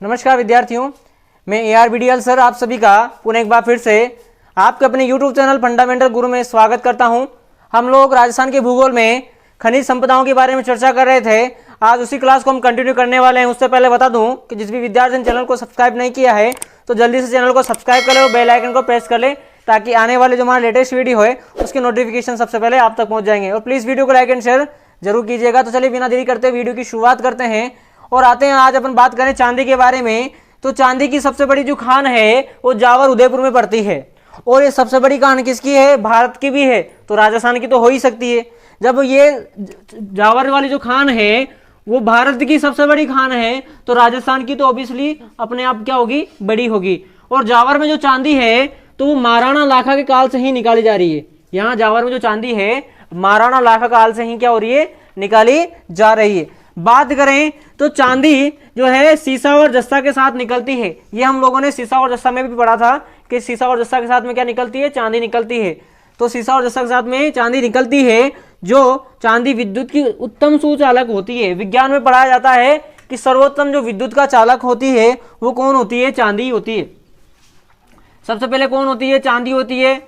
नमस्कार विद्यार्थियों, मैं AR सर आप सभी का पुनः एक बार फिर से आपके अपने YouTube चैनल फंडामेंटल गुरु में स्वागत करता हूं। हम लोग राजस्थान के भूगोल में खनिज संपदाओं के बारे में चर्चा कर रहे थे। आज उसी क्लास को हम कंटिन्यू करने वाले हैं। उससे पहले बता दूं कि जिस भी विद्यार्थी ने चैनल को सब्सक्राइब नहीं किया है तो जल्दी से चैनल को सब्सक्राइब कर ले और बेल आइकन को प्रेस कर ले, ताकि आने वाले जो हमारा लेटेस्ट वीडियो है उसके नोटिफिकेशन सबसे पहले आप तक पहुँच जाएंगे। और प्लीज़ वीडियो को लाइक एंड शेयर जरूर कीजिएगा। तो चलिए बिना देरी करते वीडियो की शुरुआत करते हैं और आते हैं। आज अपन बात करें चांदी के बारे में। तो चांदी की सबसे बड़ी जो खान है वो जावर उदयपुर में पड़ती है। और ये सबसे बड़ी खान किसकी है? भारत की भी है, तो राजस्थान की तो हो ही सकती है। जब ये जावर वाली जो खान है वो भारत की सबसे बड़ी खान है तो राजस्थान की तो ऑब्वियसली अपने आप क्या होगी? बड़ी होगी। और जावर में जो चांदी है तो वो महाराणा लाखा के काल से ही निकाली जा रही है। यहाँ जावर में जो चांदी है महाराणा लाखा काल से ही क्या हो रही है? निकाली जा रही है। बात करें तो चांदी जो है सीसा और जस्ता के साथ निकलती है। ये हम लोगों ने सीसा और जस्ता में भी पढ़ा था कि सीसा और जस्ता के साथ में क्या निकलती है? चांदी निकलती है। तो सीसा और जस्ता के साथ में चांदी निकलती है। जो चांदी विद्युत की उत्तम सुचालक होती है। विज्ञान में पढ़ाया जाता है कि सर्वोत्तम जो विद्युत का चालक होती है वो कौन होती है? चांदी होती है। सबसे पहले कौन होती है? चांदी होती है।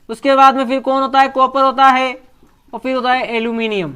उसके बाद में फिर कौन होता है? कॉपर होता है और फिर होता है एल्यूमिनियम।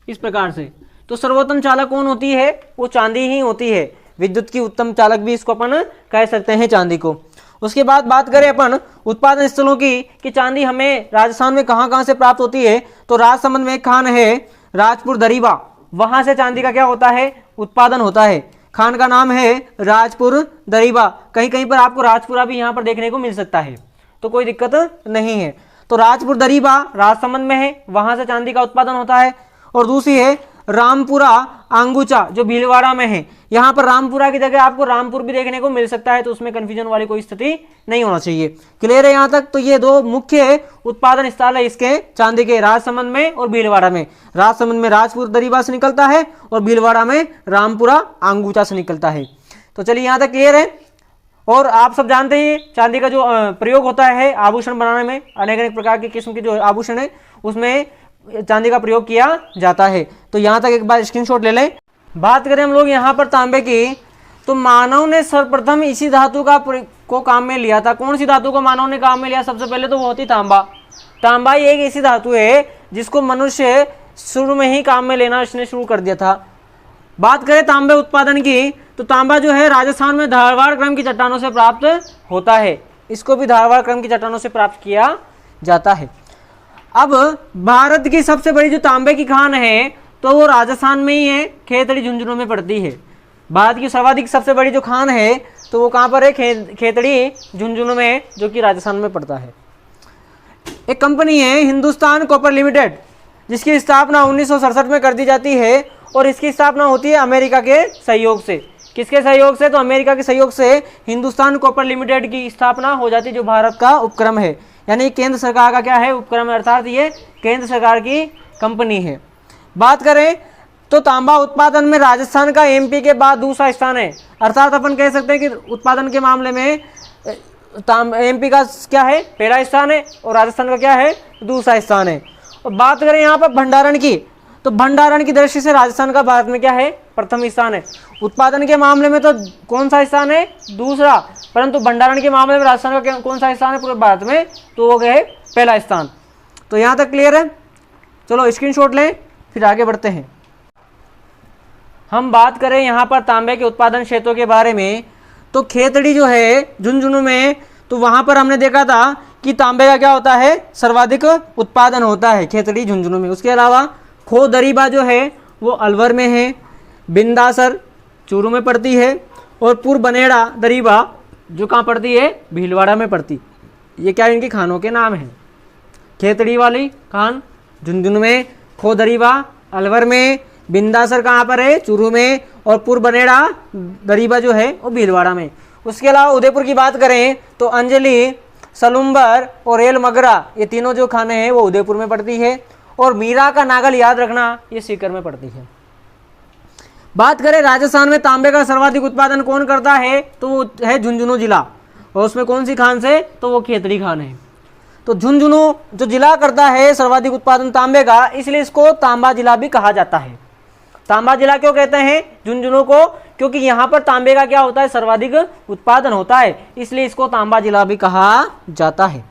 इस प्रकार से तो सर्वोत्तम चालक कौन होती है? वो चांदी ही होती है। विद्युत की उत्तम चालक भी इसको अपन कह सकते हैं चांदी को। उसके बाद बात करें अपन उत्पादन स्थलों की कि चांदी हमें राजस्थान में कहां कहां से प्राप्त होती है। तो राजसमंद में एक खान है राजपुर दरीबा, वहां से चांदी का क्या होता है? उत्पादन होता है। खान का नाम है राजपुर दरीबा। कहीं कहीं पर आपको राजपुरा भी यहाँ पर देखने को मिल सकता है, तो कोई दिक्कत नहीं है। तो राजपुर दरीबा राजसमंद में है, वहां से चांदी का उत्पादन होता है। और दूसरी है रामपुरा आंगुचा जो भीलवाड़ा में है। यहाँ पर रामपुरा की जगह आपको रामपुर भी देखने को मिल सकता है, तो उसमें कंफ्यूजन वाली कोई स्थिति नहीं होना चाहिए। क्लियर है यहाँ तक? तो ये दो मुख्य उत्पादन स्थल है इसके चांदी के, राजसमंद में और भीलवाड़ा में। राजसमंद में राजपुर दरीबा से निकलता है और भीलवाड़ा में रामपुरा आंगुचा से निकलता है। तो चलिए यहाँ तक क्लियर है। और आप सब जानते हैं चांदी का जो प्रयोग होता है आभूषण बनाने में, अनेक अनेक प्रकार के किस्म के जो आभूषण है उसमें चांदी का प्रयोग किया जाता है। तो यहाँ तक एक बार स्क्रीनशॉट ले लें। बात करें हम लोग यहाँ पर तांबे की, तो मानव ने सर्वप्रथम इसी धातु को काम में लिया था। कौन सी धातु को मानव ने काम में लिया? सबसे पहले तो वो होती तांबा। तांबा एक ऐसी धातु है जिसको मनुष्य शुरू में ही काम में लेना इसने शुरू कर दिया था। बात करें तांबे उत्पादन की, तो तांबा जो है राजस्थान में धारवाड़ क्रम की चट्टानों से प्राप्त होता है। इसको भी धारवाड़ क्रम की चट्टानों से प्राप्त किया जाता है। अब भारत की सबसे बड़ी जो तांबे की खान है तो वो राजस्थान में ही है, खेतड़ी झुंझुनू में पड़ती है। भारत की सर्वाधिक सबसे बड़ी जो खान है तो वो कहाँ पर है? खेतड़ी झुंझुनू में, जो कि राजस्थान में पड़ता है। एक कंपनी है हिंदुस्तान कॉपर लिमिटेड, जिसकी स्थापना 1967 में कर दी जाती है और इसकी स्थापना होती है अमेरिका के सहयोग से। किसके सहयोग से? तो अमेरिका के सहयोग से हिंदुस्तान कॉपर लिमिटेड की स्थापना हो जाती है, जो भारत का उपक्रम है। यानी केंद्र सरकार का क्या है? उपक्रम, अर्थात ये केंद्र सरकार की कंपनी है। बात करें तो तांबा उत्पादन में राजस्थान का MP के बाद दूसरा स्थान है। अर्थात अपन कह सकते हैं कि उत्पादन के मामले में MP का क्या है? पहला स्थान है और राजस्थान का क्या है? दूसरा स्थान है। और बात करें यहाँ पर भंडारण की, तो भंडारण की दृष्टि से राजस्थान का भारत में क्या है? प्रथम स्थान है। उत्पादन के मामले में तो कौन सा स्थान है? दूसरा। परंतु भंडारण के मामले में राजस्थान का कौन सा स्थान है पूरे भारत में? तो वो गए पहला स्थान। तो यहाँ तक क्लियर है? चलो स्क्रीनशॉट लें, फिर आगे बढ़ते हैं। हम बात करें यहाँ पर तांबे के उत्पादन क्षेत्रों के बारे में, तो खेतड़ी जो है झुंझुनू में, तो वहाँ पर हमने देखा था कि तांबे का क्या होता है? सर्वाधिक उत्पादन होता है खेतड़ी झुंझुनू में। उसके अलावा खो दरीबा जो है वो अलवर में है, बिंदासर चूरू में पड़ती है और पुरबनेड़ा दरीबा जो कहाँ पड़ती है? भीलवाड़ा में पड़ती। ये क्या इनकी खानों के नाम हैं? खेतड़ी वाली खान झुंझुनू में, खो दरीबा अलवर में, बिंदासर कहाँ पर है? चूरू में, और पुरबनेड़ा दरीबा जो है वो भीलवाड़ा में। उसके अलावा उदयपुर की बात करें तो अंजलि, सलुम्बर और रेल मगरा, ये तीनों जो खाने हैं वो उदयपुर में पड़ती है। और मीरा का नागल याद रखना, ये सीकर में पड़ती है। बात करें राजस्थान में तांबे का सर्वाधिक उत्पादन कौन करता है? तो वो है झुंझुनू जिला। और उसमें कौन सी खान से? तो वो खेतड़ी खान है। तो झुंझुनू जो जिला करता है सर्वाधिक उत्पादन तांबे का, इसलिए इसको तांबा जिला भी कहा जाता है। तांबा जिला क्यों कहते हैं झुंझुनू को? क्योंकि यहाँ पर तांबे का क्या होता है, सर्वाधिक उत्पादन होता है, इसलिए इसको तांबा जिला भी कहा जाता है।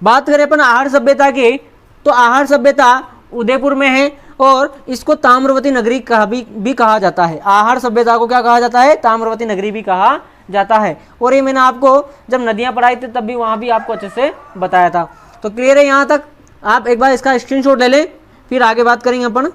बात करें अपन आहार सभ्यता की, तो आहार सभ्यता उदयपुर में है और इसको ताम्रवती नगरी भी कहा जाता है। आहार सभ्यता को क्या कहा जाता है, ताम्रवती नगरी भी कहा जाता है। और ये मैंने आपको जब नदियां पढ़ाई थी तब भी वहां भी आपको अच्छे से बताया था। तो क्लियर है यहाँ तक? आप एक बार इसका स्क्रीनशॉट ले लें, फिर आगे बात करेंगे अपन।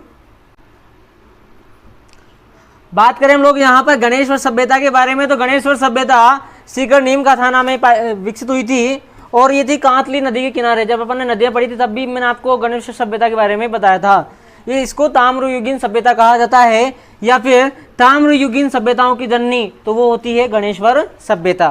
बात करें हम लोग यहाँ पर गणेश्वर सभ्यता के बारे में, तो गणेश्वर सभ्यता सीकर नीम का थाना में विकसित हुई थी और ये थी कांतली नदी के किनारे। जब अपन ने नदियां पढ़ी थी तब भी मैंने आपको गणेश्वर सभ्यता के बारे में बताया था। ये इसको ताम्रयुगीन सभ्यता कहा जाता है या फिर ताम्रयुगीन सभ्यताओं की जननी, तो वो होती है गणेश्वर सभ्यता।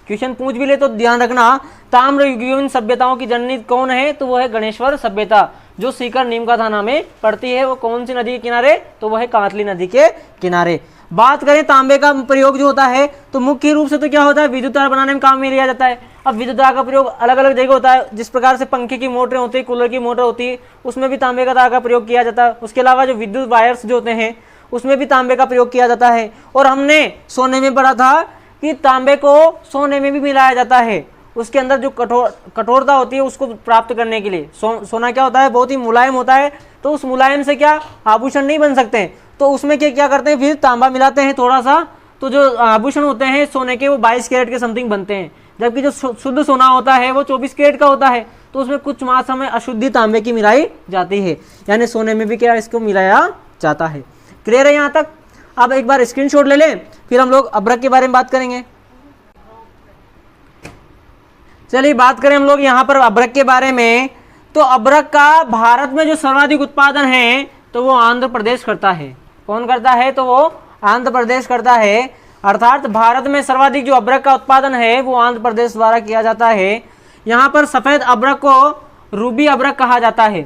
क्वेश्चन पूछ भी ले तो ध्यान रखना, ताम्रयुगीन सभ्यताओं की जननी कौन है, तो वो है गणेश्वर सभ्यता, जो सीकर नीम का थाना में पड़ती है। वो कौन सी नदी के किनारे, तो वह है कांतली नदी के किनारे। बात करें तांबे का प्रयोग जो होता है, तो मुख्य रूप से तो क्या होता है, विद्युत तार बनाने में काम में लिया जाता है। अब विद्युत तार का प्रयोग अलग अलग जगह होता है, जिस प्रकार से पंखे की मोटरें होती है, कूलर की मोटर होती है, उसमें भी तांबे का तार का प्रयोग किया जाता है। उसके अलावा जो विद्युत वायर्स जो होते हैं उसमें भी तांबे का प्रयोग किया जाता है। और हमने सोने में पढ़ा था कि तांबे को सोने में भी मिलाया जाता है, उसके अंदर जो कठोरता होती है उसको प्राप्त करने के लिए। सोना क्या होता है, बहुत ही मुलायम होता है, तो उस मुलायम से क्या आभूषण नहीं बन सकते, तो उसमें क्या करते हैं, फिर तांबा मिलाते हैं थोड़ा सा, तो जो आभूषण होते हैं सोने के वो 22 कैरेट के समथिंग बनते हैं। जबकि जो शुद्ध सोना होता है वो 24 कैरेट का होता है, तो उसमें कुछ मात्रा में अशुद्धि तांबे की मिलाई जाती है, यानी सोने में भी क्या इसको मिलाया जाता है। क्लियर है यहाँ तक? अब एक बार स्क्रीनशॉट ले लें, फिर हम लोग अभ्रक के बारे में बात करेंगे। चलिए बात करें हम लोग यहाँ पर अभ्रक के बारे में, तो अभ्रक का भारत में जो सर्वाधिक उत्पादन है तो वो आंध्र प्रदेश करता है। कौन करता है, तो वो आंध्र प्रदेश करता है। अर्थात भारत में सर्वाधिक जो अभ्रक का उत्पादन है वो आंध्र प्रदेश द्वारा किया जाता है। यहाँ पर सफ़ेद अभ्रक को रूबी अभ्रक कहा जाता है,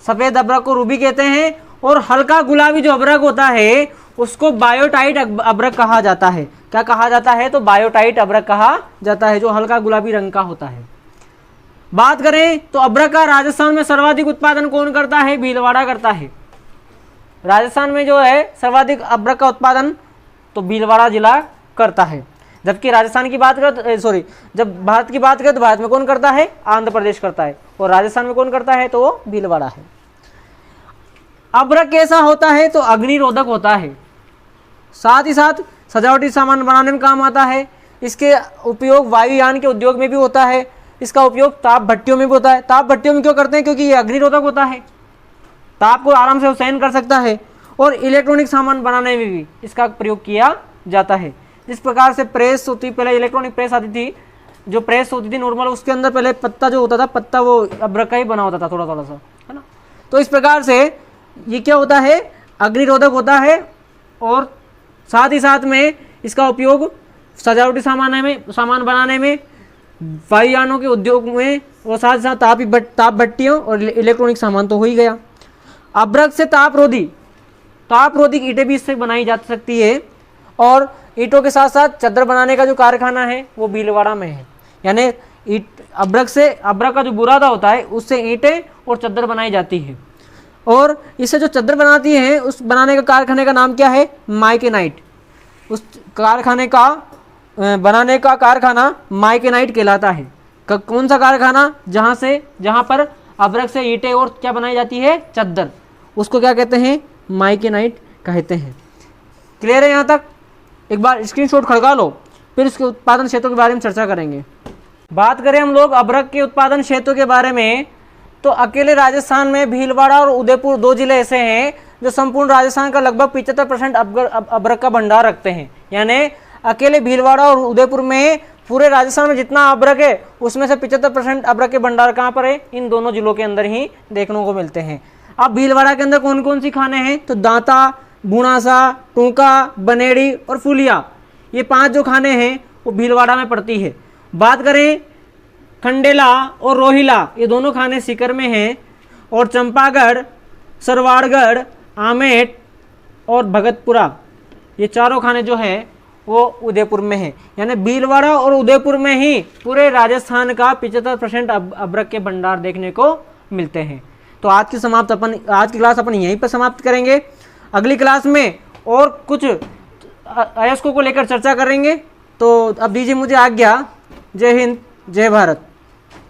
सफ़ेद अभ्रक को रूबी कहते हैं। और हल्का गुलाबी जो अभ्रक होता है उसको बायोटाइट अभ्रक कहा जाता है। क्या कहा जाता है, तो बायोटाइट अभ्रक कहा जाता है, जो हल्का गुलाबी रंग का होता है। बात करें तो अभ्रक का राजस्थान में सर्वाधिक उत्पादन कौन करता है, भीलवाड़ा करता है। राजस्थान में जो है सर्वाधिक अभ्रक का उत्पादन तो भीलवाड़ा जिला करता है। जबकि राजस्थान की बात करें, जब भारत की बात करें तो भारत में कौन करता है, आंध्र प्रदेश करता है, और राजस्थान में कौन करता है, तो वो भीलवाड़ा है। अभ्रक कैसा होता है, तो अग्निरोधक होता है, साथ ही साथ सजावटी सामान बनाने में काम आता है। इसके उपयोग वायुयान के उद्योग में भी होता है, इसका उपयोग ताप भट्टियों में भी होता है। ताप भट्टियों में क्यों करते हैं, क्योंकि ये अग्निरोधक होता है, ताप को आराम से सहन कर सकता है। और इलेक्ट्रॉनिक सामान बनाने में भी इसका प्रयोग किया जाता है। जिस प्रकार से प्रेस होती, पहले इलेक्ट्रॉनिक प्रेस आती थी, जो प्रेस होती थी नॉर्मल, उसके अंदर पहले पत्ता जो होता था, पत्ता वो अभ्रक का ही बना होता था थोड़ा थोड़ा सा, है ना। तो इस प्रकार से ये क्या होता है, अग्निरोधक होता है। और साथ ही साथ में इसका उपयोग सजावटी सामान बनाने में, वायुयानों के उद्योग में, और साथ ही साथ ताप भट्टियों और इलेक्ट्रॉनिक सामान तो हो ही गया। अभ्रक से तापरोधी ईंटें भी इससे बनाई जा सकती है। और ईंटों के साथ साथ चादर बनाने का जो कारखाना है वो भीलवाड़ा में है। यानी अभ्रक का जो बुरादा होता है उससे ईंटें और चादर बनाई जाती है। और इससे जो चादर बनाती है उस बनाने का कारखाने का नाम क्या है, माइकेनाइट। उस कारखाने का बनाने का कारखाना माइकेनाइट कहलाता है। कौन सा कारखाना, जहाँ पर अभ्रक से ईंटें और क्या बनाई जाती है, चादर, उसको क्या कहते हैं, माइकेनाइट कहते हैं। क्लियर है यहाँ तक? एक बार स्क्रीनशॉट खड़का लो, फिर इसके उत्पादन क्षेत्रों के बारे में चर्चा करेंगे। बात करें हम लोग अभ्रक के उत्पादन क्षेत्रों के बारे में, तो अकेले राजस्थान में भीलवाड़ा और उदयपुर 2 जिले ऐसे हैं जो संपूर्ण राजस्थान का लगभग 75% अभ्रक का भंडार रखते हैं। यानी अकेले भीलवाड़ा और उदयपुर में पूरे राजस्थान में जितना अभ्रक है उसमें से 75% अभ्रक के भंडार कहाँ पर है, इन दोनों जिलों के अंदर ही देखने को मिलते हैं। अब भीलवाड़ा के अंदर कौन कौन सी खाने हैं, तो दांता, बुणासा, टोंका, बनेड़ी और फुलिया, ये 5 जो खाने हैं वो भीलवाड़ा में पड़ती है। बात करें खंडेला और रोहिला, ये दोनों खाने सीकर में हैं। और चंपागढ़, सरवाड़गढ़, आमेट और भगतपुरा, ये चारों खाने जो है वो उदयपुर में है। यानी भीलवाड़ा और उदयपुर में ही पूरे राजस्थान का 75% अभ्रक के भंडार देखने को मिलते हैं। तो आज की क्लास अपन यहीं पर समाप्त करेंगे। अगली क्लास में और कुछ अयस्कों को लेकर चर्चा करेंगे। तो अब दीजिए मुझे आज्ञा। जय हिंद, जय भारत।